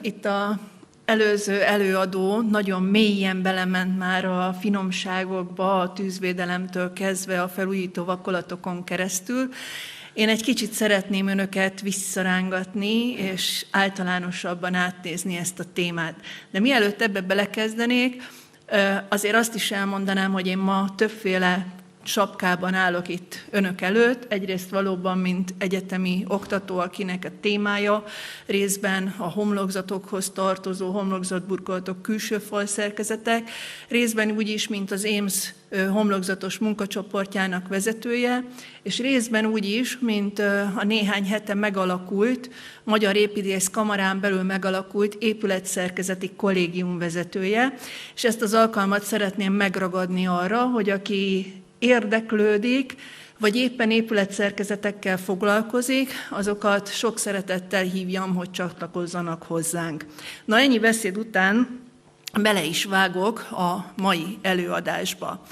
Itt az előző előadó nagyon mélyen belement már a finomságokba, a tűzvédelemtől kezdve a felújító vakolatokon keresztül. Én egy kicsit szeretném önöket visszarángatni, és általánosabban átnézni ezt a témát. De mielőtt ebbe belekezdenék, azért azt is elmondanám, hogy én ma többféle sapkában állok itt önök előtt. Egyrészt valóban, mint egyetemi oktató, akinek a témája részben a homlokzatokhoz tartozó homlokzatburkolatok külső falszerkezetek, részben úgy is, mint az EAMS homlokzatos munkacsoportjának vezetője, és részben úgy is, mint a néhány hete megalakult, Magyar Építész Kamarán belül megalakult épületszerkezeti kollégium vezetője, és ezt az alkalmat szeretném megragadni arra, hogy aki érdeklődik, vagy éppen épületszerkezetekkel foglalkozik, azokat sok szeretettel hívjam, hogy csatlakozzanak hozzánk. Na, ennyi beszéd után bele is vágok a mai előadásba.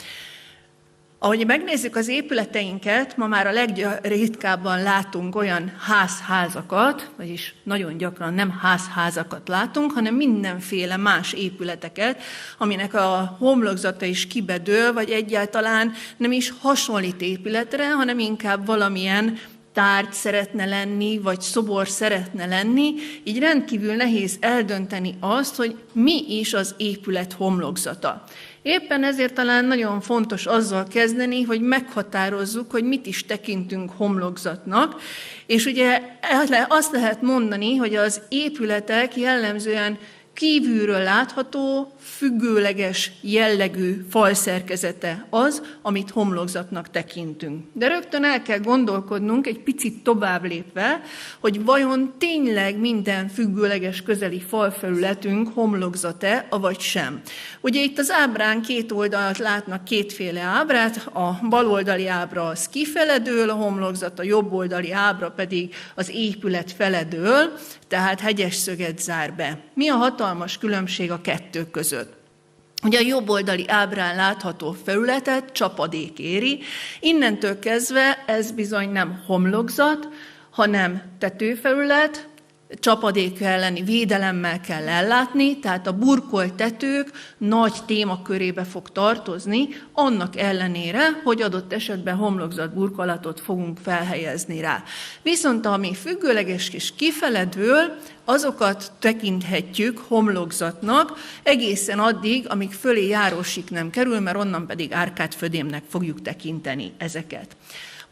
Ahogy megnézzük az épületeinket, ma már a legritkábban látunk olyan házházakat, vagyis nagyon gyakran nem házházakat látunk, hanem mindenféle más épületeket, aminek a homlokzata is kibedől, vagy egyáltalán nem is hasonlít épületre, hanem inkább valamilyen tárgy szeretne lenni, vagy szobor szeretne lenni, így rendkívül nehéz eldönteni azt, hogy mi is az épület homlokzata. Éppen ezért talán nagyon fontos azzal kezdeni, hogy meghatározzuk, hogy mit is tekintünk homlokzatnak, és ugye azt lehet mondani, hogy az épületek jellemzően kívülről látható, függőleges jellegű falszerkezete az, amit homlokzatnak tekintünk. De rögtön el kell gondolkodnunk egy picit tovább lépve, hogy vajon tényleg minden függőleges közeli falfelületünk homlokzat-e, avagy sem. Ugye itt az ábrán két oldalt látnak kétféle ábrát, a baloldali ábra az kifeledől, a homlokzat, a jobboldali ábra pedig az épület feledől, tehát hegyes szöget zár be. Mi a hatalmas különbség a kettő között? Ugye a jobboldali ábrán látható felületet csapadék éri, innentől kezdve ez bizony nem homlokzat, hanem tetőfelület, csapadék elleni védelemmel kell ellátni, tehát a burkolt tetők nagy témakörébe fog tartozni, annak ellenére, hogy adott esetben homlokzatburkolatot fogunk felhelyezni rá. Viszont ami függőleges és kifeledől, azokat tekinthetjük homlokzatnak egészen addig, amíg fölé járósik nem kerül, mert onnan pedig árkádfödémnek fogjuk tekinteni ezeket.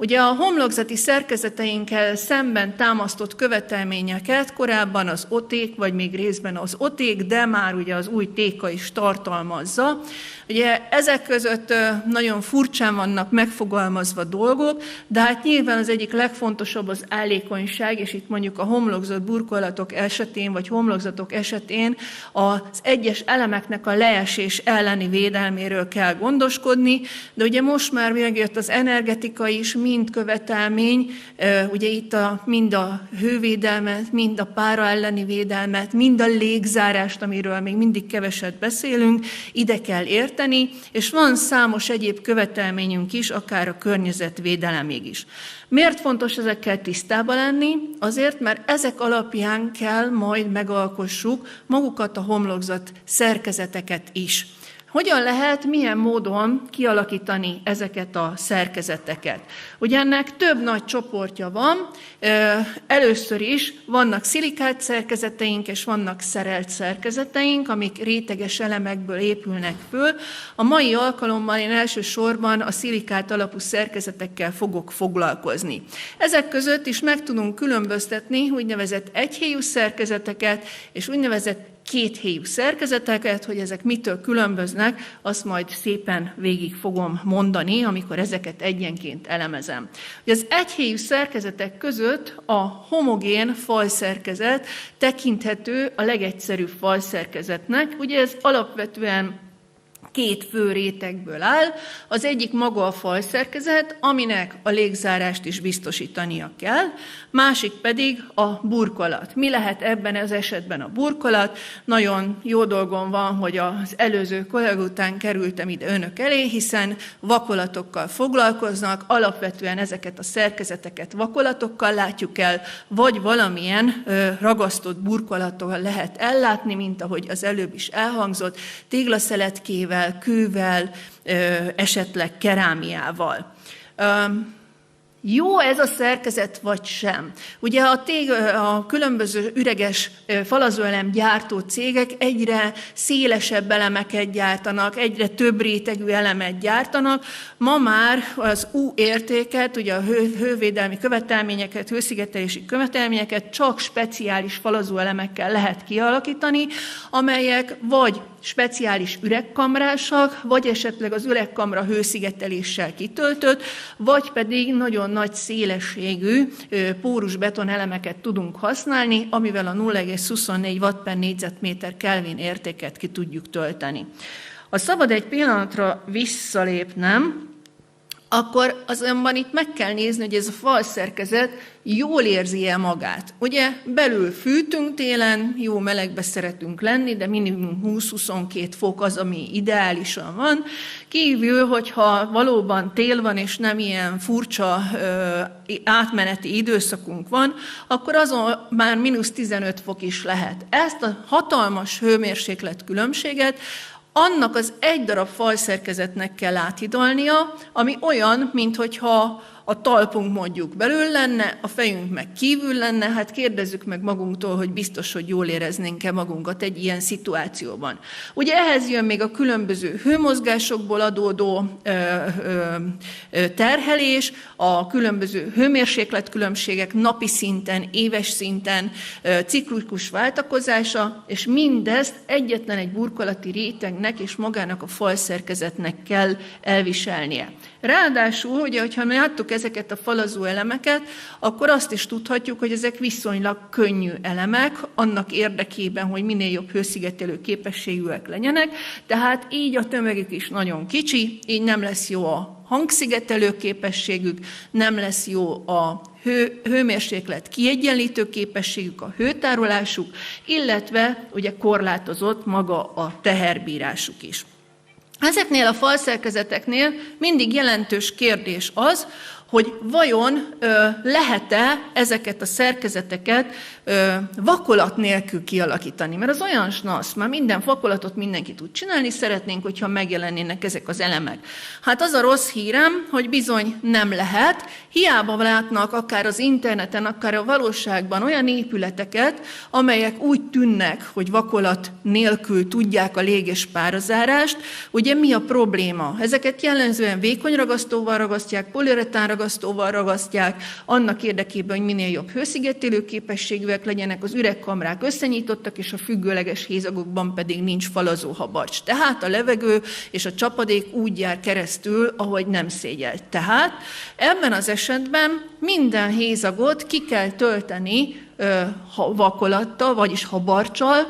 Ugye a homlokzati szerkezeteinkkel szemben támasztott követelményeket korábban az OTÉK, vagy még részben az OTÉK, de már ugye az új téka is tartalmazza. Ugye ezek között nagyon furcsán vannak megfogalmazva dolgok, de hát nyilván az egyik legfontosabb az állékonyság, és itt mondjuk a homlokzat burkolatok esetén, vagy homlokzatok esetén az egyes elemeknek a leesés elleni védelméről kell gondoskodni, de ugye most már megjött az energetika is, mind követelmény, ugye itt mind a hővédelmet, mind a pára elleni védelmet, mind a légzárást, amiről még mindig keveset beszélünk, ide kell érteni, és van számos egyéb követelményünk is, akár a környezetvédelemig is. Miért fontos ezekkel tisztában lenni? Azért, mert ezek alapján kell majd megalkossuk magukat a homlokzat szerkezeteket is. Hogyan lehet, milyen módon kialakítani ezeket a szerkezeteket? Ugye ennek több nagy csoportja van. Először is vannak szilikát szerkezeteink, és vannak szerelt szerkezeteink, amik réteges elemekből épülnek föl. A mai alkalommal én elsősorban a szilikát alapú szerkezetekkel fogok foglalkozni. Ezek között is meg tudunk különböztetni úgynevezett egyhéjú szerkezeteket, és úgynevezett kéthéjú szerkezeteket, hogy ezek mitől különböznek, azt majd szépen végig fogom mondani, amikor ezeket egyenként elemezem. Az egyhéjú szerkezetek között a homogén falszerkezet tekinthető a legegyszerűbb falszerkezetnek. Ugye ez alapvetően két fő rétegből áll. Az egyik maga a falszerkezet, aminek a légzárást is biztosítania kell, másik pedig a burkolat. Mi lehet ebben az esetben a burkolat? Nagyon jó dolgom van, hogy az előző kollega után kerültem ide önök elé, hiszen vakolatokkal foglalkoznak, alapvetően ezeket a szerkezeteket vakolatokkal látjuk el, vagy valamilyen ragasztott burkolattal lehet ellátni, mint ahogy az előbb is elhangzott, téglaszeletkkével, kővel, esetleg kerámiával. Jó ez a szerkezet, vagy sem? Ugye a különböző üreges falazóelem gyártó cégek egyre szélesebb elemeket gyártanak, egyre több rétegű elemet gyártanak. Ma már az U értéket, ugye a hővédelmi követelményeket, hőszigetelési követelményeket csak speciális falazóelemekkel lehet kialakítani, amelyek vagy speciális üregkamrásak, vagy esetleg az üregkamra hőszigeteléssel kitöltött, vagy pedig nagyon nagy szélességű pórus betonelemeket tudunk használni, amivel a 0,24 watt per négyzetméter Kelvin értéket ki tudjuk tölteni. Ha szabad egy pillanatra visszalépnem, akkor azonban itt meg kell nézni, hogy ez a falszerkezet jól érzi-e magát. Ugye belül fűtünk télen, jó melegbe szeretünk lenni, de minimum 20-22 fok az, ami ideálisan van. Kívül, hogyha valóban tél van, és nem ilyen furcsa átmeneti időszakunk van, akkor azon már mínusz 15 fok is lehet. Ezt a hatalmas hőmérséklet különbséget annak az egy darab falszerkezetnek kell áthidalnia, ami olyan, minthogyha a talpunk mondjuk belül lenne, a fejünk meg kívül lenne, hát kérdezzük meg magunktól, hogy biztos, hogy jól éreznénk-e magunkat egy ilyen szituációban. Ugye ehhez jön még a különböző hőmozgásokból adódó terhelés, a különböző hőmérsékletkülönbségek napi szinten, éves szinten, ciklikus váltakozása, és mindezt egyetlen egy burkolati rétegnek és magának a falszerkezetnek kell elviselnie. Ráadásul, ugye, hogyha láttuk ezeket a falazó elemeket, akkor azt is tudhatjuk, hogy ezek viszonylag könnyű elemek, annak érdekében, hogy minél jobb hőszigetelő képességűek legyenek, tehát így a tömegük is nagyon kicsi, így nem lesz jó a hangszigetelő képességük, nem lesz jó a hőmérséklet kiegyenlítő képességük, a hőtárolásuk, illetve ugye korlátozott maga a teherbírásuk is. Ezeknél a falszerkezeteknél mindig jelentős kérdés az, hogy vajon lehet-e ezeket a szerkezeteket vakolat nélkül kialakítani. Mert az olyan snasz, már minden vakolatot mindenki tud csinálni, szeretnénk, hogyha megjelennének ezek az elemek. Hát az a rossz hírem, hogy bizony nem lehet, hiába látnak akár az interneten, akár a valóságban olyan épületeket, amelyek úgy tűnnek, hogy vakolat nélkül tudják a lég- és párazárást. Ugye mi a probléma? Ezeket jellemzően vékony ragasztóval ragasztják, poliuretán ragasztóval ragasztják, annak érdekében, hogy minél jobb hőszigetelő képességűek legyenek, az üregkamrák összenyitottak, és a függőleges hézagokban pedig nincs falazó habarcs. Tehát a levegő és a csapadék úgy jár keresztül, ahogy nem szégyel. Tehát ebben az esetben minden hézagot ki kell tölteni vakolattal, vagyis habarccsal,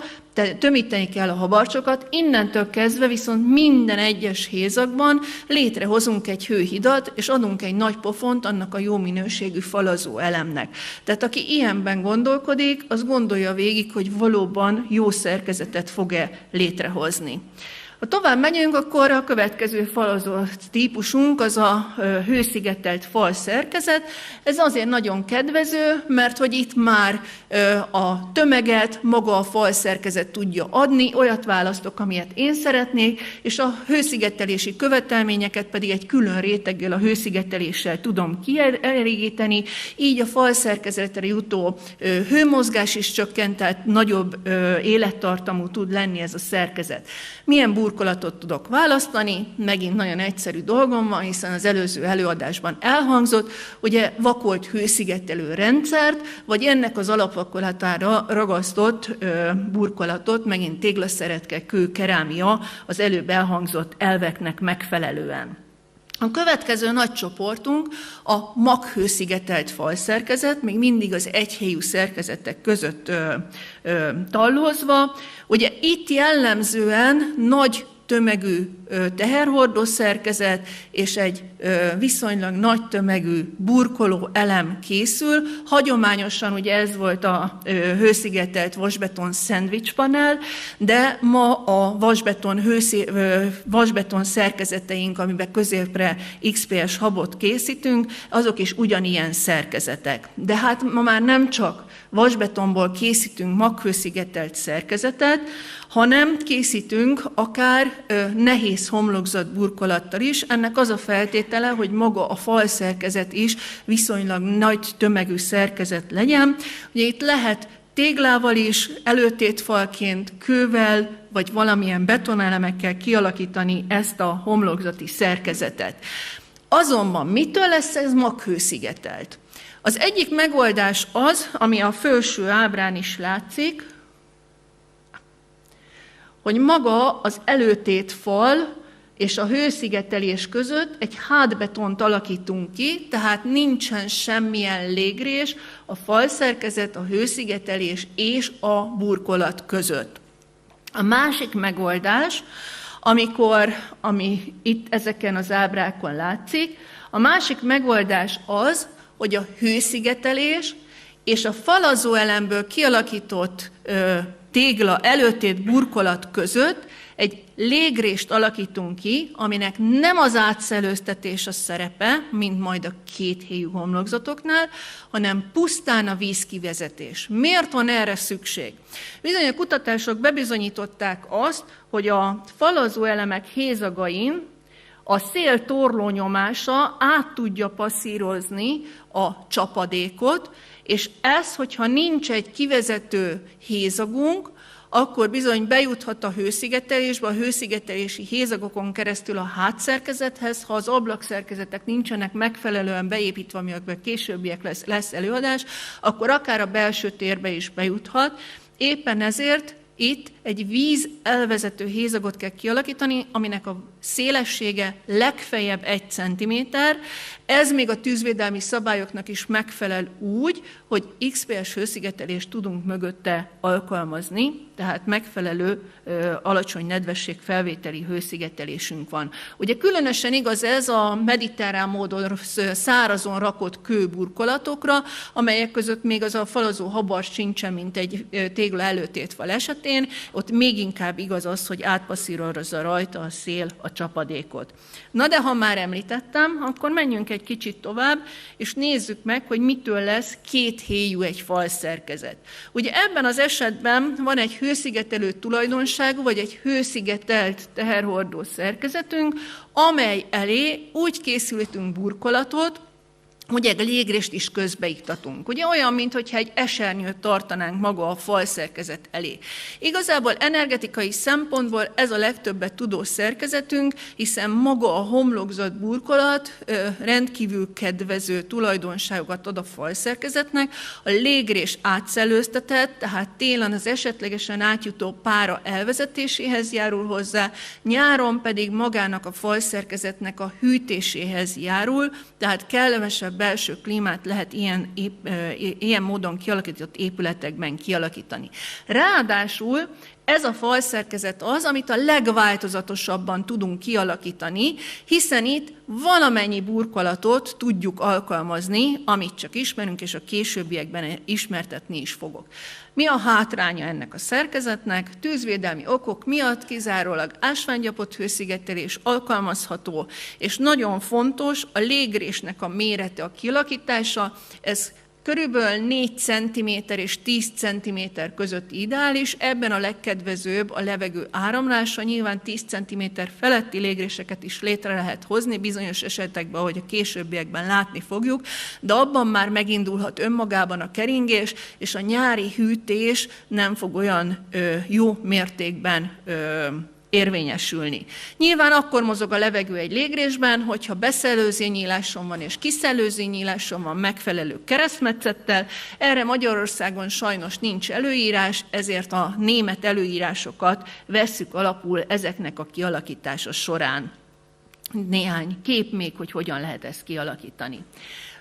tömíteni kell a habarcsokat, innentől kezdve viszont minden egyes hézagban létrehozunk egy hőhidat, és adunk egy nagy pofont annak a jó minőségű falazó elemnek. Tehát aki ilyenben gondolkodik, az gondolja végig, hogy valóban jó szerkezetet fog-e létrehozni. Ha tovább megyünk, akkor a következő falazó típusunk az a hőszigetelt falszerkezet. Ez azért nagyon kedvező, mert hogy itt már a tömeget maga a falszerkezet tudja adni, olyat választok, amilyet én szeretnék, és a hőszigetelési követelményeket pedig egy külön réteggel, a hőszigeteléssel tudom kielégíteni, így a falszerkezetre jutó hőmozgás is csökkent, tehát nagyobb élettartamú tud lenni ez a szerkezet. Milyen burkolatot tudok választani? Megint nagyon egyszerű dolgom van, hiszen az előző előadásban elhangzott, ugye vakolt hőszigetelő rendszert, vagy ennek az alapvakolatára ragasztott burkolatot, megint téglaszeretke, kő, kerámia az előbb elhangzott elveknek megfelelően. A következő nagy csoportunk a maghőszigetelt falszerkezet, még mindig az egyhelyű szerkezetek között tallózva. Ugye itt jellemzően nagy tömegű teherhordó szerkezet és egy viszonylag nagy tömegű burkoló elem készül. Hagyományosan ugye ez volt a hőszigetelt vasbeton szendvicspanel, de ma a vasbeton szerkezeteink, amiben középre XPS habot készítünk, azok is ugyanilyen szerkezetek. De hát ma már nem csak vasbetonból készítünk maghőszigetelt szerkezetet, hanem készítünk akár nehéz homlokzat burkolattal is. Ennek az a feltétele, hogy maga a falszerkezet is viszonylag nagy tömegű szerkezet legyen. Ugye itt lehet téglával is, előtétfalként, kővel, vagy valamilyen betonelemekkel kialakítani ezt a homlokzati szerkezetet. Azonban mitől lesz ez maghőszigetelt? Az egyik megoldás az, ami a felső ábrán is látszik, hogy maga az előtétfal és a hőszigetelés között egy hátbetont alakítunk ki, tehát nincsen semmilyen légrés a falszerkezet, a hőszigetelés és a burkolat között. A másik megoldás, ami itt ezeken az ábrákon látszik, a másik megoldás az, hogy a hőszigetelés és a falazóelemből kialakított tégla előtét burkolat között egy légrést alakítunk ki, aminek nem az átszellőztetés a szerepe, mint majd a kéthéjű homlokzatoknál, hanem pusztán a vízkivezetés. Miért van erre szükség? Bizony a kutatások bebizonyították azt, hogy a falazóelemek hézagain a szél torlónyomása át tudja passzírozni a csapadékot, és ez, hogyha nincs egy kivezető hézagunk, akkor bizony bejuthat a hőszigetelésbe, a hőszigetelési hézagokon keresztül a hátszerkezethez, ha az ablakszerkezetek nincsenek megfelelően beépítve, amiben későbbiek lesz előadás, akkor akár a belső térbe is bejuthat. Éppen ezért itt egy víz elvezető hézagot kell kialakítani, aminek a szélessége legfeljebb 1 cm. Ez még a tűzvédelmi szabályoknak is megfelel úgy, hogy XPS hőszigetelést tudunk mögötte alkalmazni, tehát megfelelő alacsony nedvesség felvételi hőszigetelésünk van. Ugye különösen igaz ez a mediterrán módon szárazon rakott kőburkolatokra, amelyek között még az a falazó habarcs sincsen, mint egy tégla előtétfal esetén, ott még inkább igaz az, hogy átpasszírozza rajta a szél a csapadékot. Na de ha már említettem, akkor menjünk egy kicsit tovább, és nézzük meg, hogy mitől lesz kéthéjű egy falszerkezet. Ugye ebben az esetben van egy hőszigetelő tulajdonságú, vagy egy hőszigetelt teherhordó szerkezetünk, amely elé úgy készültünk burkolatot, hogy egy légrést is közbeiktatunk. Ugye olyan, mintha egy esernyőt tartanánk maga a falszerkezet elé. Igazából energetikai szempontból ez a legtöbbet tudó szerkezetünk, hiszen maga a homlokzat burkolat rendkívül kedvező tulajdonságokat ad a falszerkezetnek. A légrés átszellőztetett, tehát télen az esetlegesen átjutó pára elvezetéséhez járul hozzá, nyáron pedig magának a falszerkezetnek a hűtéséhez járul, tehát kellemesebb belső klímát lehet ilyen módon kialakított épületekben kialakítani. Ráadásul ez a falszerkezet az, amit a legváltozatosabban tudunk kialakítani, hiszen itt valamennyi burkolatot tudjuk alkalmazni, amit csak ismerünk, és a későbbiekben ismertetni is fogok. Mi a hátránya ennek a szerkezetnek? Tűzvédelmi okok miatt kizárólag ásványgyapott hőszigetelés alkalmazható, és nagyon fontos a légrésnek a mérete, a kialakítása. Ez körülbelül 4 cm és 10 cm közötti ideális, ebben a legkedvezőbb a levegő áramlása, nyilván 10 cm feletti légréseket is létre lehet hozni, bizonyos esetekben, ahogy a későbbiekben látni fogjuk, de abban már megindulhat önmagában a keringés, és a nyári hűtés nem fog olyan jó mértékben érvényesülni. Nyilván akkor mozog a levegő egy légrésben, hogyha beszellőzényíláson van és kiszellőzényíláson van megfelelő keresztmetszettel. Erre Magyarországon sajnos nincs előírás, ezért a német előírásokat vesszük alapul ezeknek a kialakítása során. Néhány kép még, hogy hogyan lehet ezt kialakítani.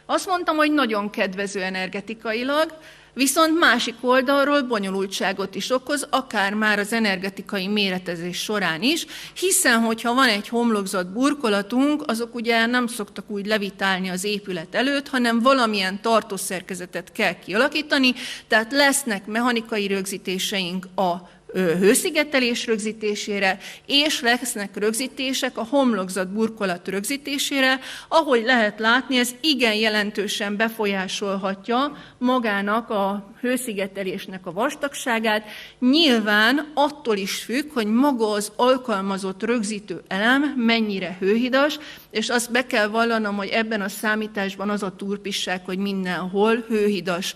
Azt mondtam, hogy nagyon kedvező energetikailag, Viszont másik oldalról bonyolultságot is okoz, akár már az energetikai méretezés során is, hiszen hogyha van egy homlokzat burkolatunk, azok ugye nem szoktak úgy levitálni az épület előtt, hanem valamilyen tartószerkezetet kell kialakítani, tehát lesznek mechanikai rögzítéseink a hőszigetelés rögzítésére, és lesznek rögzítések a homlokzat burkolat rögzítésére. Ahogy lehet látni, ez igen jelentősen befolyásolhatja magának a hőszigetelésnek a vastagságát. Nyilván attól is függ, hogy maga az alkalmazott rögzítő elem mennyire hőhidas, és azt be kell vallanom, hogy ebben a számításban az a turpisság, hogy mindenhol hőhidas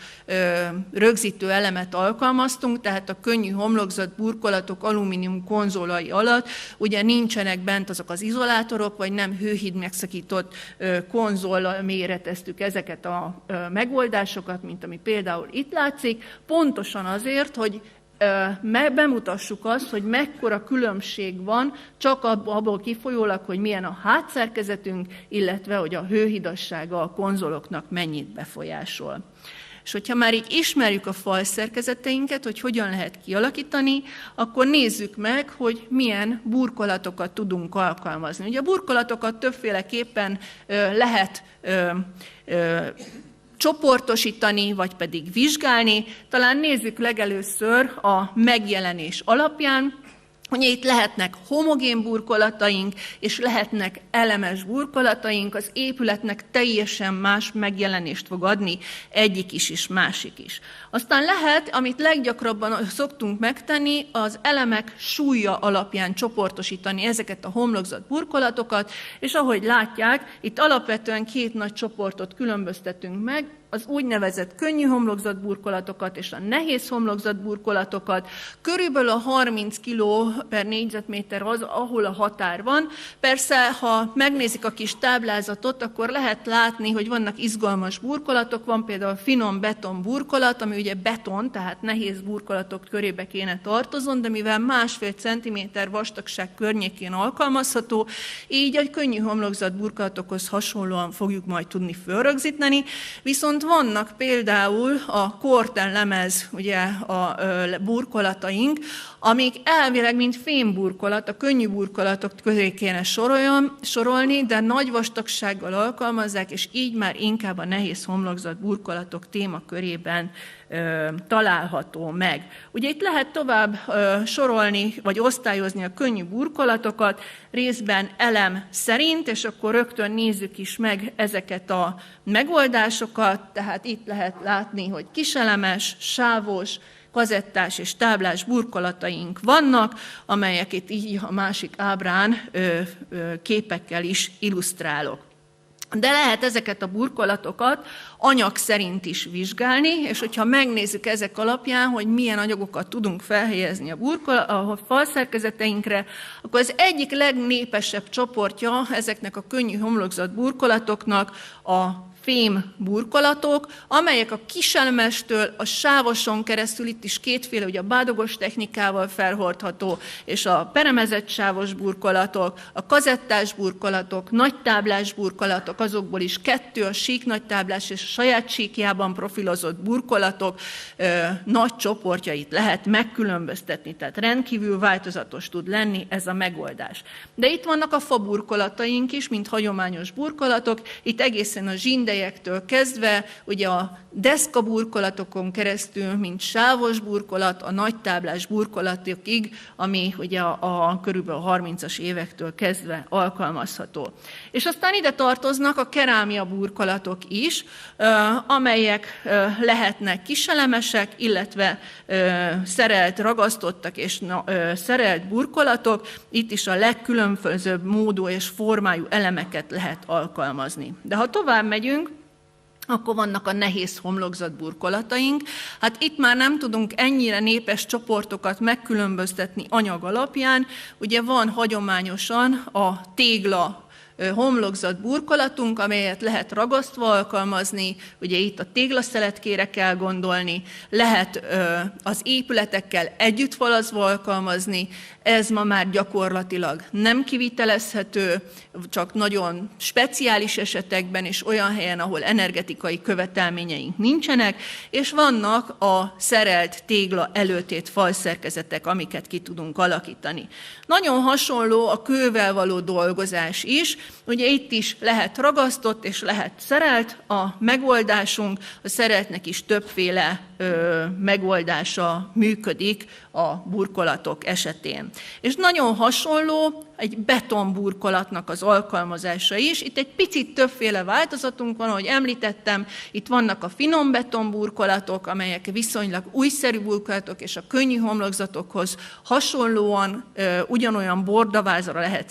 rögzítő elemet alkalmaztunk, tehát a könnyű homlokzat burkolatok alumínium konzolai alatt ugye nincsenek bent azok az izolátorok, vagy nem hőhíd megszakított konzollal méreteztük ezeket a megoldásokat, mint ami például itt látszik, pontosan azért, hogy bemutassuk azt, hogy mekkora különbség van, csak abból kifolyólag, hogy milyen a hátszerkezetünk, illetve hogy a hőhidassága a konzoloknak mennyit befolyásol. És hogyha már így ismerjük a falszerkezeteinket, hogy hogyan lehet kialakítani, akkor nézzük meg, hogy milyen burkolatokat tudunk alkalmazni. Ugye a burkolatokat többféleképpen lehet csoportosítani, vagy pedig vizsgálni. Talán nézzük legelőször a megjelenés alapján, hogy itt lehetnek homogén burkolataink, és lehetnek elemes burkolataink, az épületnek teljesen más megjelenést fog adni, egyik is és másik is. Aztán lehet, amit leggyakrabban szoktunk megtenni, az elemek súlya alapján csoportosítani ezeket a homlokzat burkolatokat, és ahogy látják, itt alapvetően két nagy csoportot különböztetünk meg, az úgynevezett könnyű homlokzatburkolatokat és a nehéz homlokzatburkolatokat. Körülbelül a 30 kg per négyzetméter az, ahol a határ van. Persze, ha megnézik a kis táblázatot, akkor lehet látni, hogy vannak izgalmas burkolatok, van például finom beton burkolat, ami ugye beton, tehát nehéz burkolatok körébe kéne tartozon, de mivel 1,5 cm vastagság környékén alkalmazható, így a könnyű homlokzatburkolatokhoz hasonlóan fogjuk majd tudni fölrögzíteni, viszont vannak például a kortenlemez, ugye a burkolataink, amik elvileg mint fémburkolat, a könnyű burkolatok közé kéne sorolni, de nagy vastagsággal alkalmazzák, és így már inkább a nehéz homlokzat burkolatok témakörében található meg. Ugye itt lehet tovább sorolni, vagy osztályozni a könnyű burkolatokat, részben elem szerint, és akkor rögtön nézzük is meg ezeket a megoldásokat, tehát itt lehet látni, hogy kiselemes, sávos, kazettás és táblás burkolataink vannak, amelyek itt így a másik ábrán képekkel is illusztrálok. De lehet ezeket a burkolatokat anyag szerint is vizsgálni, és hogyha megnézzük ezek alapján, hogy milyen anyagokat tudunk felhelyezni a falszerkezeteinkre, akkor az egyik legnépesebb csoportja ezeknek a könnyű homlokzat burkolatoknak a fém burkolatok, amelyek a kiselemestől a sávoson keresztül, itt is kétféle, ugye a bádogos technikával felhordható, és a peremezett sávos burkolatok, a kazettás burkolatok, nagytáblás burkolatok, azokból is 2, a sík nagytáblás és a saját síkjában profilozott burkolatok nagy csoportjait lehet megkülönböztetni, tehát rendkívül változatos tud lenni ez a megoldás. De itt vannak a fa burkolataink is, mint hagyományos burkolatok, itt egészen a zsindejektől kezdve, ugye a deszka burkolatokon keresztül, mint sávos burkolat, a nagytáblás burkolatokig, ami ugye a körülbelül 30-as évektől kezdve alkalmazható. És aztán ide tartoznak a kerámia burkolatok is, amelyek lehetnek kiselemesek, illetve szerelt, ragasztottak és szerelt burkolatok. Itt is a legkülönbözőbb módú és formájú elemeket lehet alkalmazni. De ha tovább megyünk, akkor vannak a nehéz homlokzat burkolataink. Hát itt már nem tudunk ennyire népes csoportokat megkülönböztetni anyag alapján. Ugye van hagyományosan a tégla homlokzat burkolatunk, amelyet lehet ragasztva alkalmazni, ugye itt a téglaszeletkére kell gondolni, lehet az épületekkel együtt falazva alkalmazni, ez ma már gyakorlatilag nem kivitelezhető, csak nagyon speciális esetekben és olyan helyen, ahol energetikai követelményeink nincsenek, és vannak a szerelt tégla előtét falszerkezetek, amiket ki tudunk alakítani. Nagyon hasonló a kővel való dolgozás is, ugye itt is lehet ragasztott és lehet szerelt a megoldásunk, a szereltnek is többféle megoldása működik a burkolatok esetén. És nagyon hasonló egy betonburkolatnak az alkalmazása is. Itt egy picit többféle változatunk van, ahogy említettem, itt vannak a finom betonburkolatok, amelyek viszonylag újszerű burkolatok, és a könnyű homlokzatokhoz hasonlóan ugyanolyan bordavázra lehet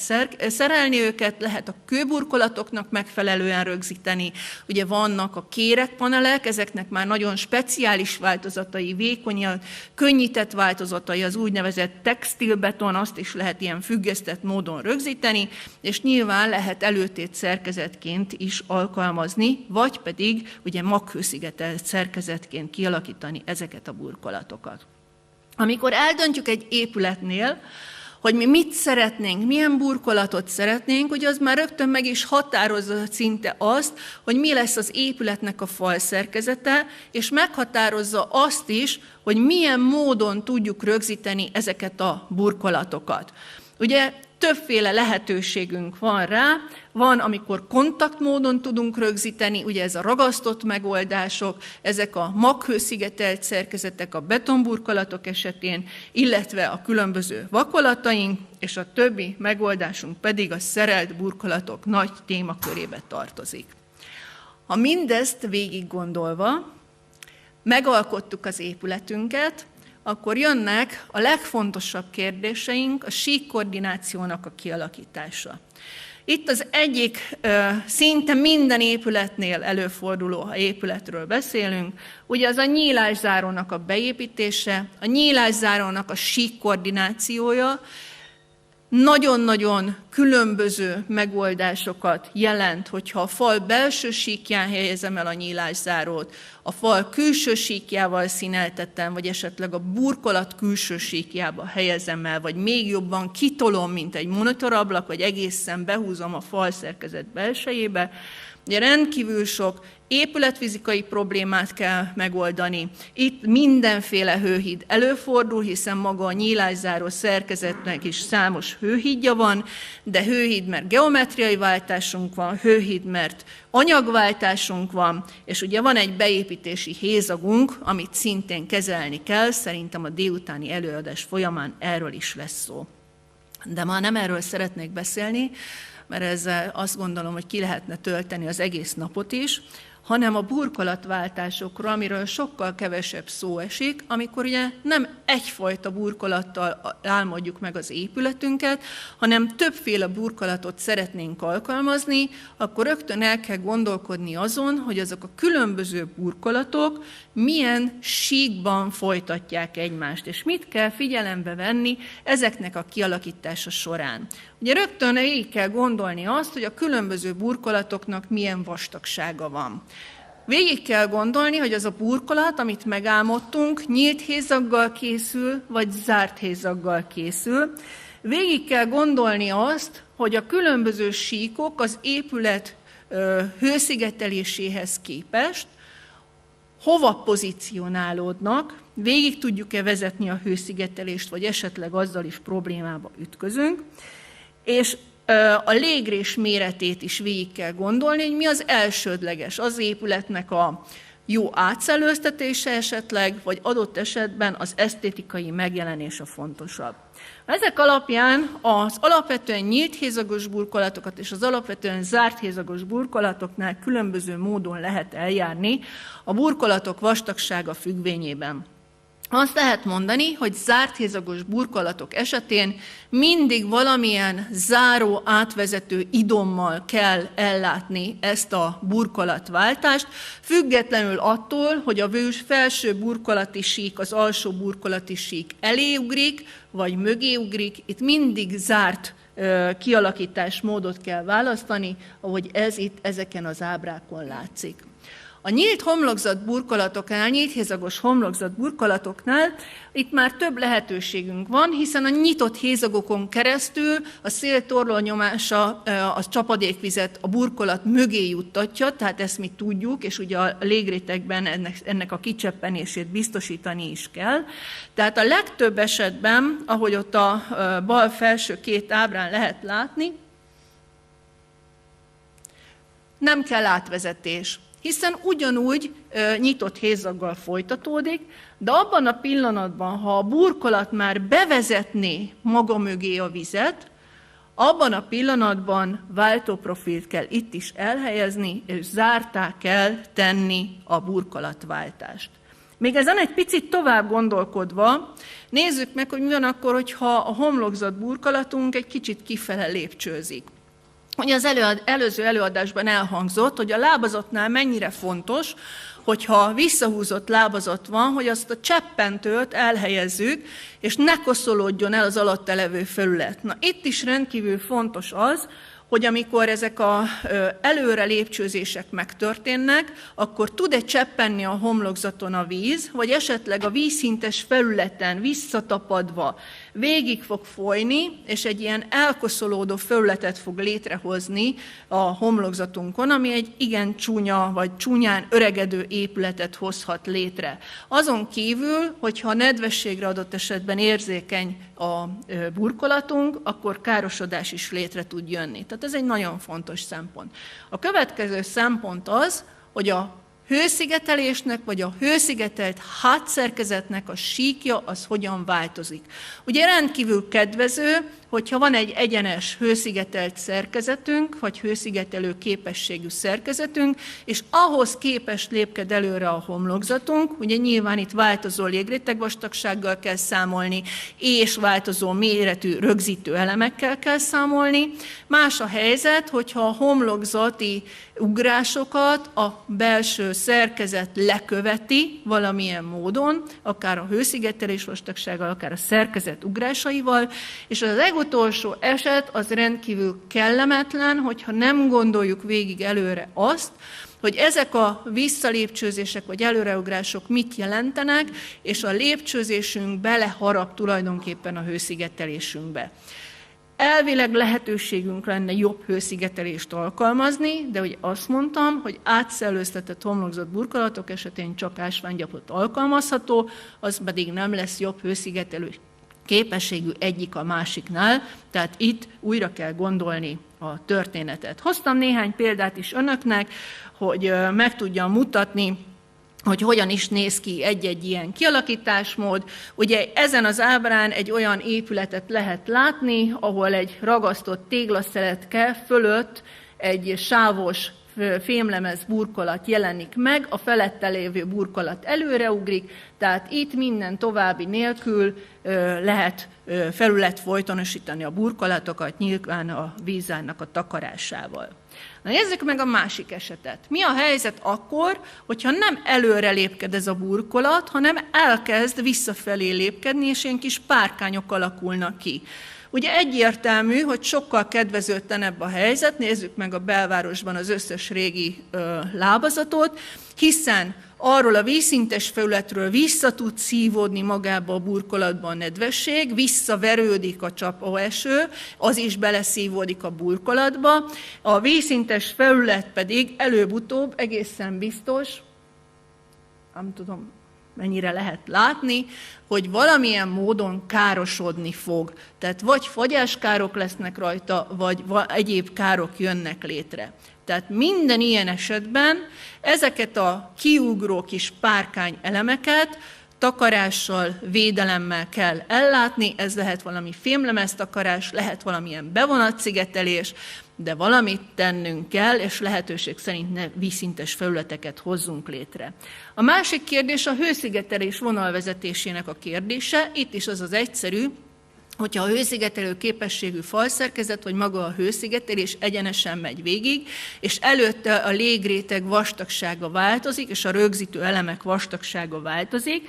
szerelni őket, lehet a kőburkolatoknak megfelelően rögzíteni. Ugye vannak a kéregpanelek, ezeknek már nagyon speciális változatai, vékony, könnyített változatai, az úgynevezett textilbeton, azt is lehet ilyen függesztett módon rögzíteni, és nyilván lehet előtét szerkezetként is alkalmazni, vagy pedig ugye maghőszigetelt szerkezetként kialakítani ezeket a burkolatokat. Amikor eldöntjük egy épületnél, hogy mi mit szeretnénk, milyen burkolatot szeretnénk, hogy az már rögtön meg is határozza szinte azt, hogy mi lesz az épületnek a falszerkezete, és meghatározza azt is, hogy milyen módon tudjuk rögzíteni ezeket a burkolatokat. Ugye többféle lehetőségünk van rá, van, amikor kontaktmódon tudunk rögzíteni, ugye ez a ragasztott megoldások, ezek a maghőszigetelt szerkezetek a betonburkolatok esetén, illetve a különböző vakolataink, és a többi megoldásunk pedig a szerelt burkolatok nagy témakörébe tartozik. Ha mindezt végig gondolva, megalkottuk az épületünket, akkor jönnek a legfontosabb kérdéseink, a síkkoordinációnak a kialakítása. Itt az egyik szinte minden épületnél előforduló, ha épületről beszélünk, ugye az a nyílászárónak a beépítése, a nyílászárónak a síkkoordinációja, nagyon-nagyon különböző megoldásokat jelent, hogyha a fal belső síkján helyezem el a nyílászárót, a fal külső síkjával színeltetem, vagy esetleg a burkolat külső síkjába helyezem el, vagy még jobban kitolom, mint egy monitorablak, vagy egészen behúzom a falszerkezet belsejébe. Ugye rendkívül sok épületfizikai problémát kell megoldani. Itt mindenféle hőhíd előfordul, hiszen maga a nyílászáró szerkezetnek is számos hőhídja van, de hőhíd, mert geometriai váltásunk van, hőhíd, mert anyagváltásunk van, és ugye van egy beépítési hézagunk, amit szintén kezelni kell, szerintem a délutáni előadás folyamán erről is lesz szó. De ma nem erről szeretnék beszélni, mert ezzel azt gondolom, hogy ki lehetne tölteni az egész napot is, hanem a burkolatváltásokra, amiről sokkal kevesebb szó esik, amikor ugye nem egyfajta burkolattal álmodjuk meg az épületünket, hanem többféle burkolatot szeretnénk alkalmazni, akkor rögtön el kell gondolkodni azon, hogy azok a különböző burkolatok milyen síkban folytatják egymást, és mit kell figyelembe venni ezeknek a kialakítása során. Ugye rögtön így kell gondolni azt, hogy a különböző burkolatoknak milyen vastagsága van. Végig kell gondolni, hogy az a burkolat, amit megálmodtunk, nyílt hézaggal készül, vagy zárt hézaggal készül. Végig kell gondolni azt, hogy a különböző síkok az épület hőszigeteléséhez képest hova pozícionálódnak, végig tudjuk-e vezetni a hőszigetelést, vagy esetleg azzal is problémába ütközünk, és a légrés méretét is végig kell gondolni, hogy mi az elsődleges, az épületnek a jó átszellőztetése esetleg, vagy adott esetben az esztétikai megjelenés a fontosabb. Ezek alapján az alapvetően nyílt hézagos burkolatokat és az alapvetően zárt hézagos burkolatoknál különböző módon lehet eljárni a burkolatok vastagsága függvényében. Azt lehet mondani, hogy zárt hézagos burkolatok esetén mindig valamilyen záró átvezető idommal kell ellátni ezt a burkolatváltást, függetlenül attól, hogy a felső burkolati sík, az alsó burkolati sík elé ugrik, vagy mögé ugrik, itt mindig zárt kialakításmódot kell választani, ahogy ez itt ezeken az ábrákon látszik. A nyílt homlokzat burkolatoknál, nyílt hézagos homlokzat burkolatoknál itt már több lehetőségünk van, hiszen a nyitott hézagokon keresztül a szél torlónyomása a csapadékvizet a burkolat mögé juttatja, tehát ezt mi tudjuk, és ugye a légrétegben ennek a kicseppenését biztosítani is kell. Tehát a legtöbb esetben, ahogy ott a bal felső két ábrán lehet látni, nem kell átvezetés, hiszen ugyanúgy nyitott hézaggal folytatódik, de abban a pillanatban, ha a burkolat már bevezetné maga mögé a vizet, abban a pillanatban váltóprofilt kell itt is elhelyezni, és zártá kell tenni a burkolatváltást. Még ezen egy picit tovább gondolkodva, nézzük meg, hogy mi van akkor, hogyha a homlokzat burkolatunk egy kicsit kifele lépcsőzik. Ugye az előző előadásban elhangzott, hogy a lábazatnál mennyire fontos, hogyha visszahúzott lábazat van, hogy azt a cseppentőt elhelyezzük, és ne koszolódjon el az alatta levő felület. Na, itt is rendkívül fontos az, hogy amikor ezek az előre lépcsőzések megtörténnek, akkor tud-e cseppenni a homlokzaton a víz, vagy esetleg a vízszintes felületen visszatapadva végig fog folyni, és egy ilyen elkoszolódó felületet fog létrehozni a homlokzatunkon, ami egy igen csúnya, vagy csúnyán öregedő épületet hozhat létre. Azon kívül, hogyha a nedvességre adott esetben érzékeny a burkolatunk, akkor károsodás is létre tud jönni. Tehát ez egy nagyon fontos szempont. A következő szempont az, hogy a hőszigetelésnek, vagy a hőszigetelt hátszerkezetnek a síkja az hogyan változik. Ugye rendkívül kedvező, hogyha van egy egyenes hőszigetelt szerkezetünk, vagy hőszigetelő képességű szerkezetünk, és ahhoz képest lépked előre a homlokzatunk, ugye nyilván itt változó légrétegvastagsággal kell számolni, és változó méretű rögzítő elemekkel kell számolni. Más a helyzet, hogyha a homlokzati ugrásokat a belső szerkezet leköveti valamilyen módon, akár a hőszigetelés vastagsággal, akár a szerkezet ugrásaival, és az legutolsó eset az rendkívül kellemetlen, hogyha nem gondoljuk végig előre azt, hogy ezek a visszalépcsőzések vagy előreugrások mit jelentenek, és a lépcsőzésünk beleharap tulajdonképpen a hőszigetelésünkbe. Elvileg lehetőségünk lenne jobb hőszigetelést alkalmazni, de ugye azt mondtam, hogy átszellőztetett homlokzat burkolatok esetén csak ásványgyapot alkalmazható, az pedig nem lesz jobb hőszigetelő képességű egyik a másiknál, tehát itt újra kell gondolni a történetet. Hoztam néhány példát is önöknek, hogy meg tudjam mutatni, hogy hogyan is néz ki egy-egy ilyen kialakításmód. Ugye ezen az ábrán egy olyan épületet lehet látni, ahol egy ragasztott téglaszeletke fölött egy sávos fémlemez burkolat jelenik meg, a felette lévő burkolat előreugrik, tehát itt minden további nélkül lehet felület folytonosítani a burkolatokat, nyilván a vízárnak a takarásával. Na nézzük meg a másik esetet. Mi a helyzet akkor, hogyha nem előre lépked ez a burkolat, hanem elkezd visszafelé lépkedni, és ilyen kis párkányok alakulnak ki. Ugye egyértelmű, hogy sokkal kedvezőtlenebb a helyzet, nézzük meg a belvárosban az összes régi lábazatot, hiszen arról a vízszintes felületről vissza tud szívódni magába a burkolatba a nedvesség, visszaverődik a csapóeső, az is beleszívódik a burkolatba, a vízszintes felület pedig előbb-utóbb egészen biztos, nem tudom, mennyire lehet látni, hogy valamilyen módon károsodni fog. Tehát vagy fagyáskárok lesznek rajta, vagy egyéb károk jönnek létre. Tehát minden ilyen esetben ezeket a kiugró kis párkány elemeket takarással, védelemmel kell ellátni, ez lehet valami fémlemeztakarás, lehet valamilyen bevonatszigetelés, de valamit tennünk kell, és lehetőség szerint ne vízszintes felületeket hozzunk létre. A másik kérdés a hőszigetelés vonalvezetésének a kérdése. Itt is az az egyszerű, hogyha a hőszigetelő képességű falszerkezet, vagy maga a hőszigetelés egyenesen megy végig, és előtte a légréteg vastagsága változik, és a rögzítő elemek vastagsága változik,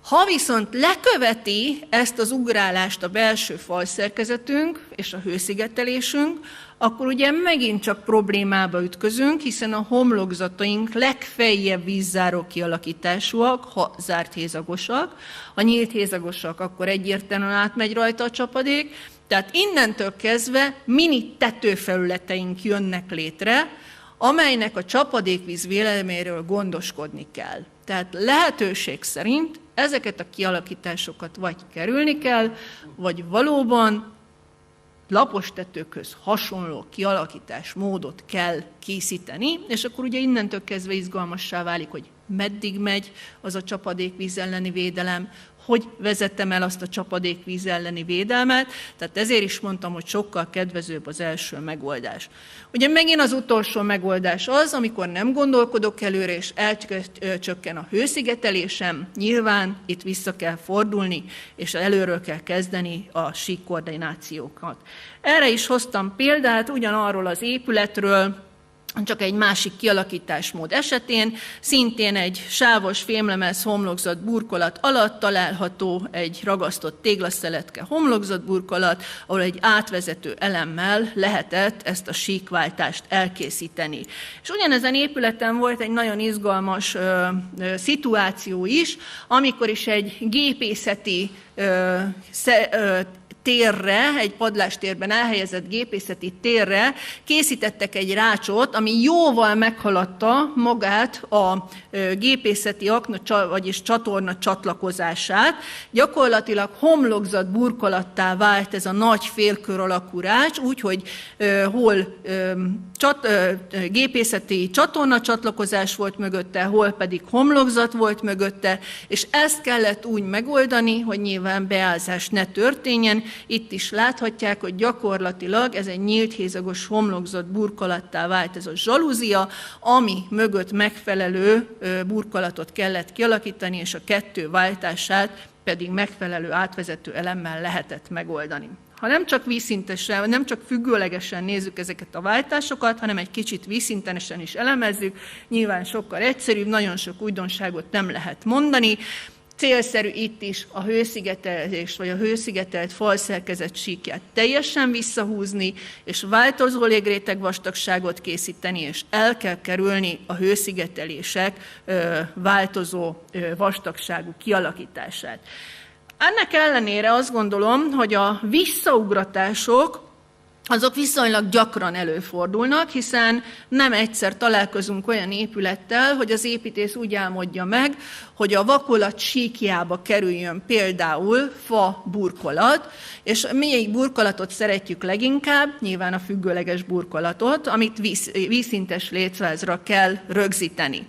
Ha viszont leköveti ezt az ugrálást a belső falszerkezetünk és a hőszigetelésünk, akkor ugye megint csak problémába ütközünk, hiszen a homlokzataink legfeljebb vízzáró kialakításúak, ha zárt hézagosak. Ha nyílt hézagosak, akkor egyértelműen átmegy rajta a csapadék. Tehát innentől kezdve mini tetőfelületeink jönnek létre, amelynek a csapadékvíz védelméről gondoskodni kell. Tehát lehetőség szerint ezeket a kialakításokat vagy kerülni kell, vagy valóban lapos tetőkhöz hasonló kialakításmódot kell készíteni, és akkor ugye innentől kezdve izgalmassá válik, hogy meddig megy az a csapadékvíz elleni védelem, hogy vezettem el azt a csapadékvíz elleni védelmet, tehát ezért is mondtam, hogy sokkal kedvezőbb az első megoldás. Ugye megint az utolsó megoldás az, amikor nem gondolkodok előre, és elcsökken a hőszigetelésem, nyilván itt vissza kell fordulni, és előről kell kezdeni a síkkoordinációkat. Erre is hoztam példát, ugyanarról az épületről, csak egy másik kialakításmód esetén, szintén egy sávos fémlemez homlokzat burkolat alatt található egy ragasztott téglaszeletke homlokzat burkolat, ahol egy átvezető elemmel lehetett ezt a síkváltást elkészíteni. És ugyanezen épületen volt egy nagyon izgalmas szituáció is, amikor is egy gépészeti térre, egy padlástérben elhelyezett gépészeti térre készítettek egy rácsot, ami jóval meghaladta magát a gépészeti akna, vagyis csatorna csatlakozását. Gyakorlatilag homlokzat burkolattá vált ez a nagy félkör alakú rács, úgyhogy hol gépészeti csatorna csatlakozás volt mögötte, hol pedig homlokzat volt mögötte, és ezt kellett úgy megoldani, hogy nyilván beázás ne történjen. Itt is láthatják, hogy gyakorlatilag ez egy nyílt hézagos homlokzat burkolattá vált ez a zsalúzia, ami mögött megfelelő burkolatot kellett kialakítani, és a kettő váltását pedig megfelelő átvezető elemmel lehetett megoldani. Ha nem csak vízszintesen, nem csak függőlegesen nézzük ezeket a váltásokat, hanem egy kicsit vízszintenesen is elemezzük, nyilván sokkal egyszerűbb, nagyon sok újdonságot nem lehet mondani. Célszerű itt is a hőszigetelés, vagy a hőszigetelt falszerkezet síkját teljesen visszahúzni, és változó légréteg vastagságot készíteni, és el kell kerülni a hőszigetelések változó vastagságú kialakítását. Ennek ellenére azt gondolom, hogy a visszaugratások azok viszonylag gyakran előfordulnak, hiszen nem egyszer találkozunk olyan épülettel, hogy az építész úgy álmodja meg, hogy a vakolat síkjába kerüljön például fa burkolat, és melyik burkolatot szeretjük leginkább? Nyilván a függőleges burkolatot, amit vízszintes lécvázra kell rögzíteni.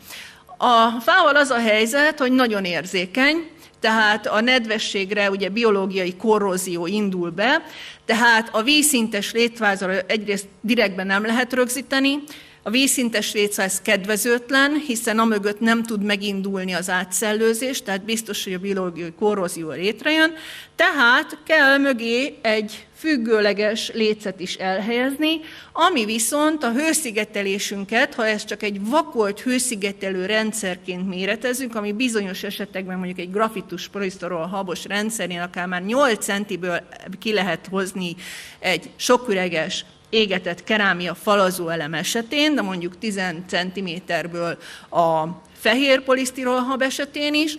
A fával az a helyzet, hogy nagyon érzékeny, tehát a nedvességre ugye biológiai korrózió indul be, tehát a vízszintes lécvázra egyrészt direktben nem lehet rögzíteni, a vízszintes lécváz kedvezőtlen, hiszen amögött nem tud megindulni az átszellőzés, tehát biztos, hogy a biológiai korrózió létrejön, tehát kell mögé egy függőleges lécet is elhelyezni, ami viszont a hőszigetelésünket, ha ezt csak egy vakolt hőszigetelő rendszerként méretezünk, ami bizonyos esetekben mondjuk egy grafitus polisztirol habos rendszerén akár már 8 centiből ki lehet hozni egy soküreges égetett kerámia falazó elem esetén, de mondjuk 10 cm-ből a fehér polisztirolhab esetén is,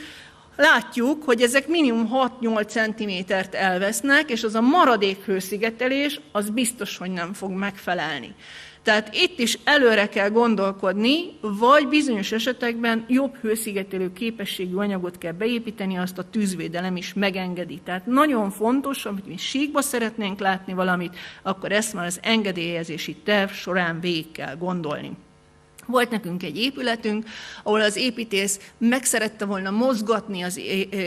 látjuk, hogy ezek minimum 6-8 cm-t elvesznek, és az a maradék hőszigetelés az biztos, hogy nem fog megfelelni. Tehát itt is előre kell gondolkodni, vagy bizonyos esetekben jobb hőszigetelő képességű anyagot kell beépíteni, azt a tűzvédelem is megengedi. Tehát nagyon fontos, hogy mi síkba szeretnénk látni valamit, akkor ezt már az engedélyezési terv során végig kell gondolni. Volt nekünk egy épületünk, ahol az építész meg szerette volna mozgatni az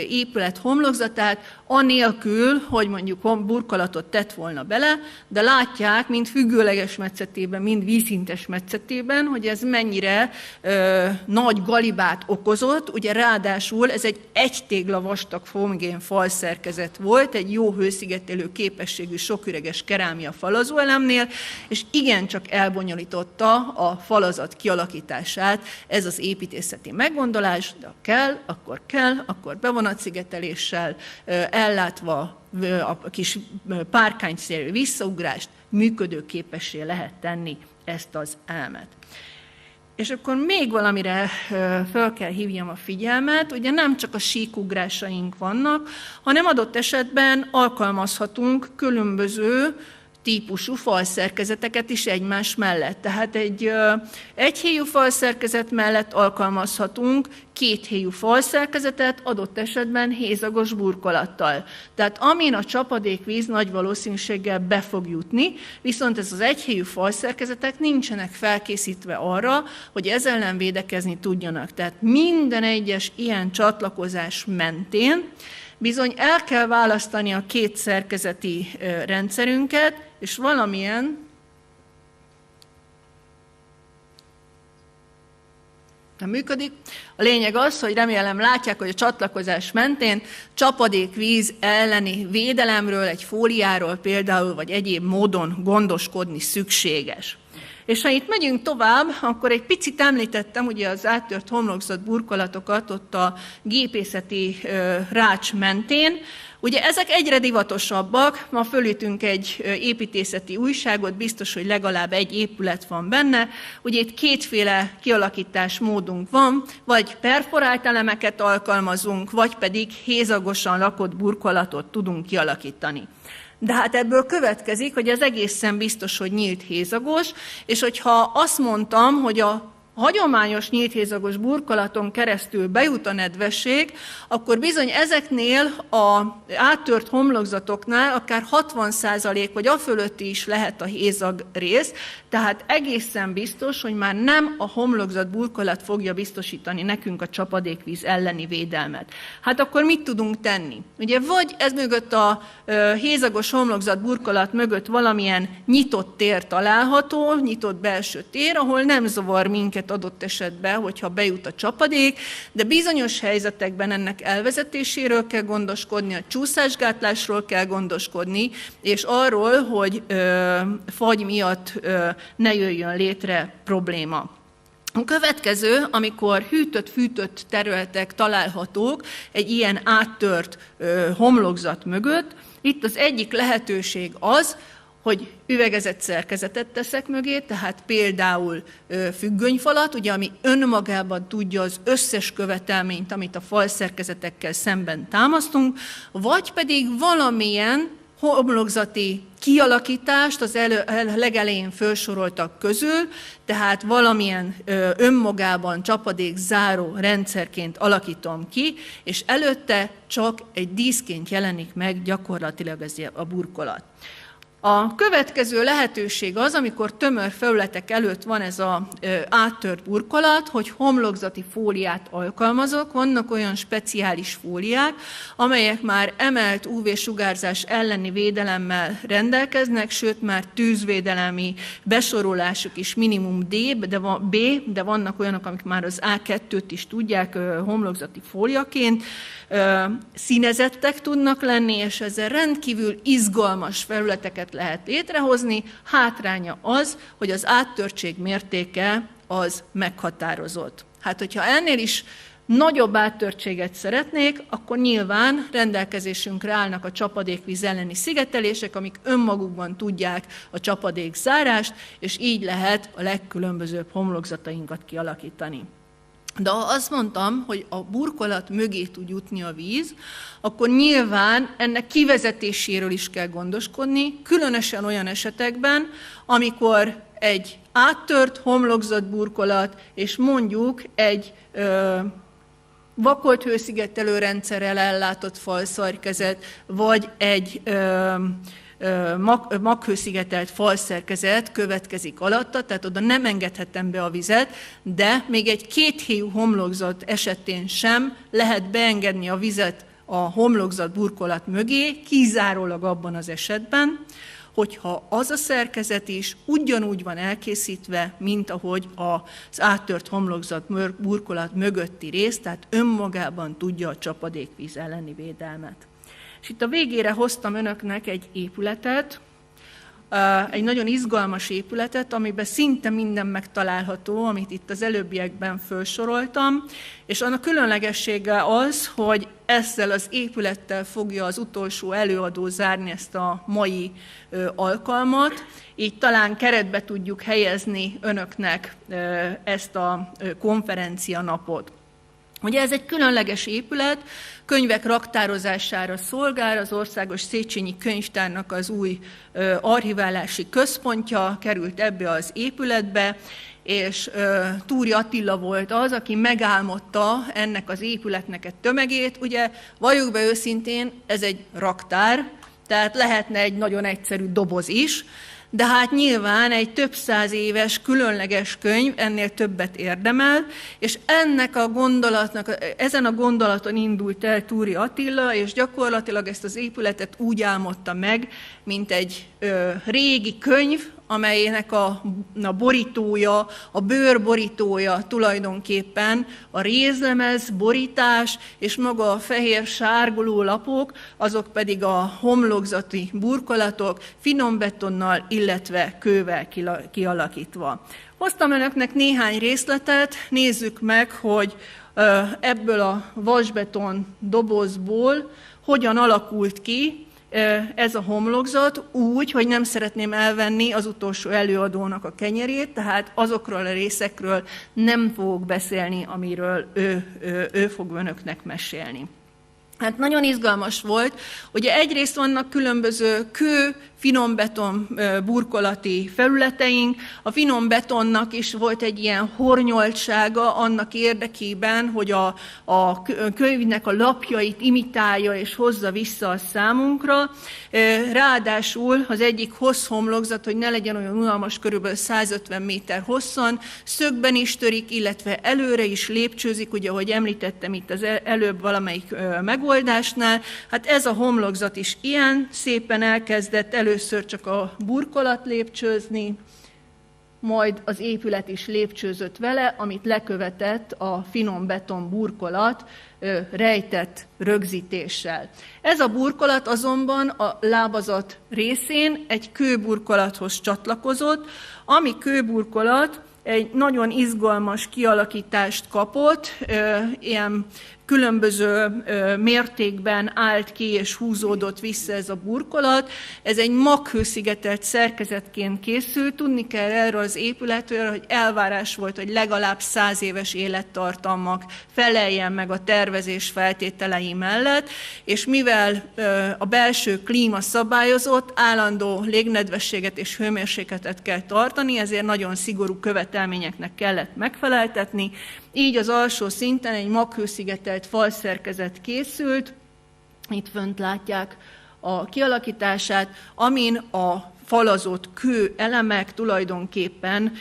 épület homlokzatát, anélkül, hogy mondjuk burkolatot tett volna bele, de látják, mind függőleges metszetében, mind vízszintes metszetében, hogy ez mennyire nagy galibát okozott. Ugye ráadásul ez egy tégla vastag homogén falszerkezet volt, egy jó hőszigetelő képességű soküreges kerámia falazóelemnél, és igencsak elbonyolította a falazat kialakítását ez az építészeti meggondolás, de kell, akkor bevonatszigeteléssel, ellátva a kis párkányszerű visszaugrást, működőképessé lehet tenni ezt az elemet. És akkor még valamire fel kell hívjam a figyelmet, ugye nem csak a síkugrásaink vannak, hanem adott esetben alkalmazhatunk különböző típusú falszerkezeteket is egymás mellett. Tehát egy egyhéjú falszerkezet mellett alkalmazhatunk kéthéjú falszerkezetet, adott esetben hézagos burkolattal. Tehát amin a csapadékvíz nagy valószínűséggel be fog jutni, viszont ez az egyhéjú falszerkezetek nincsenek felkészítve arra, hogy ezzel ellen védekezni tudjanak. Tehát minden egyes ilyen csatlakozás mentén bizony el kell választani a két szerkezeti rendszerünket, és valamilyen nem működik. A lényeg az, hogy remélem látják, hogy a csatlakozás mentén csapadékvíz elleni védelemről, egy fóliáról például, vagy egyéb módon gondoskodni szükséges. És ha itt megyünk tovább, akkor egy picit említettem ugye az áttört homlokzat burkolatokat ott a gépészeti rács mentén. Ugye ezek egyre divatosabbak, ma fölütünk egy építészeti újságot, biztos, hogy legalább egy épület van benne. Ugye itt kétféle kialakításmódunk van, vagy perforált elemeket alkalmazunk, vagy pedig hézagosan lakott burkolatot tudunk kialakítani. De hát ebből következik, hogy ez egészen biztos, hogy nyílt hézagos, és hogyha azt mondtam, hogy a hagyományos nyílthézagos burkolaton keresztül bejut a nedvesség, akkor bizony ezeknél az áttört homlokzatoknál akár 60% vagy afölötti is lehet a hézag rész, tehát egészen biztos, hogy már nem a homlokzat burkolat fogja biztosítani nekünk a csapadékvíz elleni védelmet. Hát akkor mit tudunk tenni? Ugye vagy ez mögött a hézagos homlokzat burkolat mögött valamilyen nyitott tér található, nyitott belső tér, ahol nem zavar minket adott esetben, hogyha bejut a csapadék, de bizonyos helyzetekben ennek elvezetéséről kell gondoskodni, a csúszásgátlásról kell gondoskodni, és arról, hogy fagy miatt ne jöjjön létre probléma. A következő, amikor hűtött-fűtött területek találhatók egy ilyen áttört homlokzat mögött, itt az egyik lehetőség az, hogy üvegezett szerkezetet teszek mögé, tehát például függönyfalat, ugye, ami önmagában tudja az összes követelményt, amit a falszerkezetekkel szemben támasztunk, vagy pedig valamilyen homlokzati kialakítást az legelején felsoroltak közül, tehát valamilyen önmagában csapadékzáró rendszerként alakítom ki, és előtte csak egy díszként jelenik meg gyakorlatilag ez a burkolat. A következő lehetőség az, amikor tömör felületek előtt van ez az áttört burkolat, hogy homlokzati fóliát alkalmazok. Vannak olyan speciális fóliák, amelyek már emelt UV-sugárzás elleni védelemmel rendelkeznek, sőt már tűzvédelemi besorolásuk is minimum B, de vannak olyanok, amik már az A2-t is tudják homlokzati fóliaként. Színezettek tudnak lenni, és ezzel rendkívül izgalmas felületeket lehet létrehozni. Hátránya az, hogy az áttörtség mértéke az meghatározott. Hát, hogyha ennél is nagyobb áttörtséget szeretnék, akkor nyilván rendelkezésünkre állnak a csapadékvíz elleni szigetelések, amik önmagukban tudják a csapadékzárást, és így lehet a legkülönbözőbb homlokzatainkat kialakítani. De ha azt mondtam, hogy a burkolat mögé tud jutni a víz, akkor nyilván ennek kivezetéséről is kell gondoskodni, különösen olyan esetekben, amikor egy áttört homlokzat burkolat, és mondjuk egy vakolt hőszigetelő rendszerrel ellátott falszerkezet, vagy egy maghőszigetelt falszerkezet következik alatta, tehát oda nem engedhetem be a vizet, de még egy kéthéjú homlokzat esetén sem lehet beengedni a vizet a homlokzat burkolat mögé, kizárólag abban az esetben, hogyha az a szerkezet is ugyanúgy van elkészítve, mint ahogy az áttört homlokzat burkolat mögötti rész, tehát önmagában tudja a csapadékvíz elleni védelmet. És itt a végére hoztam önöknek egy épületet, egy nagyon izgalmas épületet, amiben szinte minden megtalálható, amit itt az előbbiekben felsoroltam, és annak különlegessége az, hogy ezzel az épülettel fogja az utolsó előadó zárni ezt a mai alkalmat, így talán keretbe tudjuk helyezni önöknek ezt a konferencia napot. Ugye ez egy különleges épület, könyvek raktározására szolgál, az Országos Széchenyi Könyvtárnak az új archiválási központja került ebbe az épületbe, és Túri Attila volt az, aki megálmodta ennek az épületnek egy tömegét. Ugye, valljuk be őszintén, ez egy raktár, tehát lehetne egy nagyon egyszerű doboz is, de hát nyilván egy több száz éves különleges könyv ennél többet érdemel, és ezen a gondolaton indult el Túri Attila, és gyakorlatilag ezt az épületet úgy álmodta meg, mint egy régi könyv, amelynek a borítója, a bőrborítója tulajdonképpen a rézlemez, borítás, és maga a fehér sárguló lapok, azok pedig a homlokzati burkolatok finom betonnal, illetve kővel kialakítva. Hoztam önöknek néhány részletet, nézzük meg, hogy ebből a vasbeton dobozból hogyan alakult ki ez a homlokzat úgy, hogy nem szeretném elvenni az utolsó előadónak a kenyerét, tehát azokról a részekről nem fogok beszélni, amiről ő fog önöknek mesélni. Hát nagyon izgalmas volt, ugye egyrészt vannak különböző finombeton burkolati felületeink, a finombetonnak is volt egy ilyen hornyoltsága annak érdekében, hogy a könyvnek a lapjait imitálja és hozza vissza a számunkra. Ráadásul az egyik hosszhomlokzat, hogy ne legyen olyan unalmas, körülbelül 150 méter hosszan, szögben is törik, illetve előre is lépcsőzik, ugye ahogy említettem itt az előbb valamelyik megoldásnál. Hát ez a homlokzat is ilyen, szépen elkezdett először csak a burkolat lépcsőzni, majd az épület is lépcsőzött vele, amit lekövetett a finom beton burkolat rejtett rögzítéssel. Ez a burkolat azonban a lábazat részén egy kőburkolathoz csatlakozott, ami kőburkolat egy nagyon izgalmas kialakítást kapott, ilyen különböző mértékben állt ki és húzódott vissza ez a burkolat. Ez egy maghőszigetelt szerkezetként készült. Tudni kell erről az épületről, hogy elvárás volt, hogy legalább 100 éves élettartamnak feleljen meg a tervezés feltételei mellett, és mivel a belső klíma szabályozott, állandó légnedvességet és hőmérsékletet kell tartani, ezért nagyon szigorú követelményeknek kellett megfeleltetni. Így az alsó szinten egy maghőszigetelt falszerkezet készült, itt fönt látják a kialakítását, amin a falazott kő elemek tulajdonképpen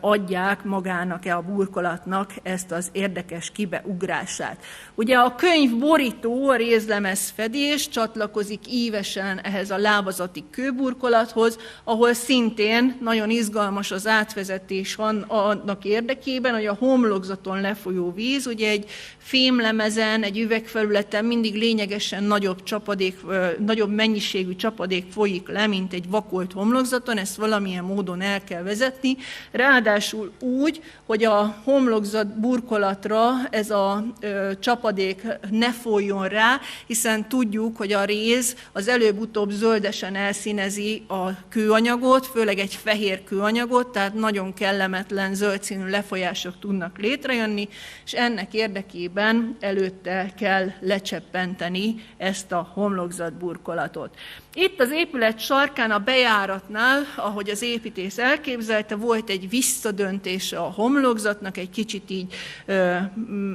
adják magának a burkolatnak ezt az érdekes kibeugrását. Ugye a könyv borító, a rézlemez fedés csatlakozik ívesen ehhez a lábazati kőburkolathoz, ahol szintén nagyon izgalmas az átvezetés annak érdekében, hogy a homlokzaton lefolyó víz, ugye egy fémlemezen, egy üvegfelületen mindig lényegesen nagyobb mennyiségű csapadék folyik le, mint egy vakolt homlokzaton, ezt valamilyen módon el kell vezetni. Ráadásul úgy, hogy a homlokzat burkolatra ez a csapadék ne folyjon rá, hiszen tudjuk, hogy a réz az előbb-utóbb zöldesen elszínezi a kőanyagot, főleg egy fehér kőanyagot, tehát nagyon kellemetlen zöldszínű lefolyások tudnak létrejönni, és ennek érdekében előtte kell lecseppenteni ezt a homlokzat burkolatot. Itt az épület sarkán a bejáratnál, ahogy az építész elképzelte, volt egy visszadöntése a homlokzatnak, egy kicsit így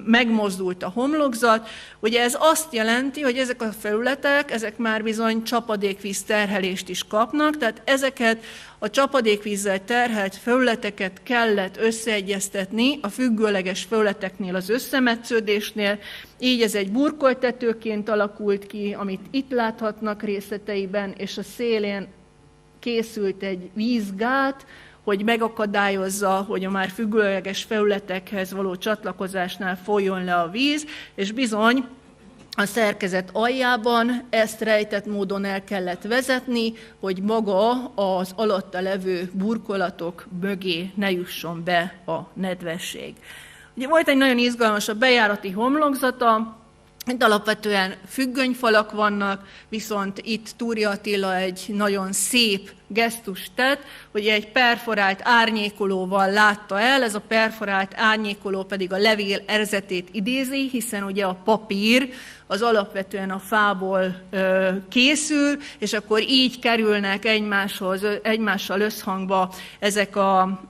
megmozdult a homlokzat. Ugye ez azt jelenti, hogy ezek a felületek, ezek már bizony csapadékvíz terhelést is kapnak, tehát ezeket a csapadékvízzel terhelt felületeket kellett összeegyeztetni a függőleges felületeknél az összemetsződésnél, így ez egy burkoltetőként alakult ki, amit itt láthatnak részleteiben, és a szélén készült egy vízgát, hogy megakadályozza, hogy a már függőleges felületekhez való csatlakozásnál folyjon le a víz, és bizony a szerkezet aljában ezt rejtett módon el kellett vezetni, hogy maga az alatta levő burkolatok mögé ne jusson be a nedvesség. Ugye volt egy nagyon izgalmas a bejárati homlokzata, itt alapvetően függönyfalak vannak, viszont itt Túri Attila egy nagyon szép gesztust tett, hogy egy perforált árnyékolóval látta el, ez a perforált árnyékoló pedig a levél erzetét idézi, hiszen ugye a papír az alapvetően a fából készül, és akkor így kerülnek egymással összhangba ezek a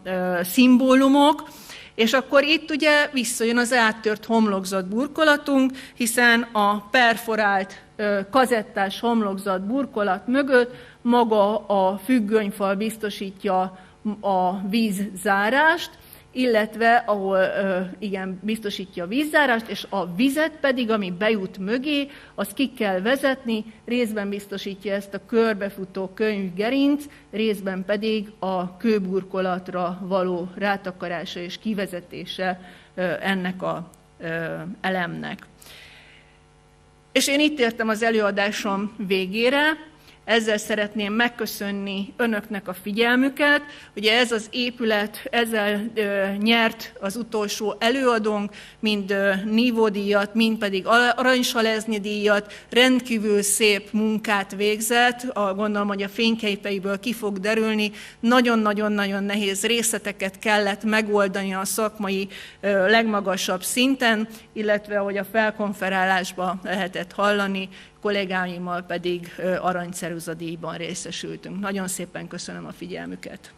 szimbólumok, és akkor itt ugye visszajön az áttört homlokzat burkolatunk, hiszen a perforált kazettás homlokzat burkolat mögött maga a függönyfal biztosítja a vízzárást, illetve ahol biztosítja a vízzárást, és a vizet pedig, ami bejut mögé, azt ki kell vezetni, részben biztosítja ezt a körbefutó könyvgerinc, részben pedig a kőburkolatra való rátakarása és kivezetése ennek az elemnek. És én itt értem az előadásom végére. Ezzel szeretném megköszönni önöknek a figyelmüket. Ugye ez az épület, ezzel nyert az utolsó előadónk, mind nívódíjat, mind pedig aranysalezny díjat, rendkívül szép munkát végzett, gondolom, hogy a fényképeiből ki fog derülni, nagyon-nagyon-nagyon nehéz részleteket kellett megoldani a szakmai legmagasabb szinten, illetve ahogy a felkonferálásban lehetett hallani, kollégáimmal pedig aranyceruzadíjban részesültünk. Nagyon szépen köszönöm a figyelmüket.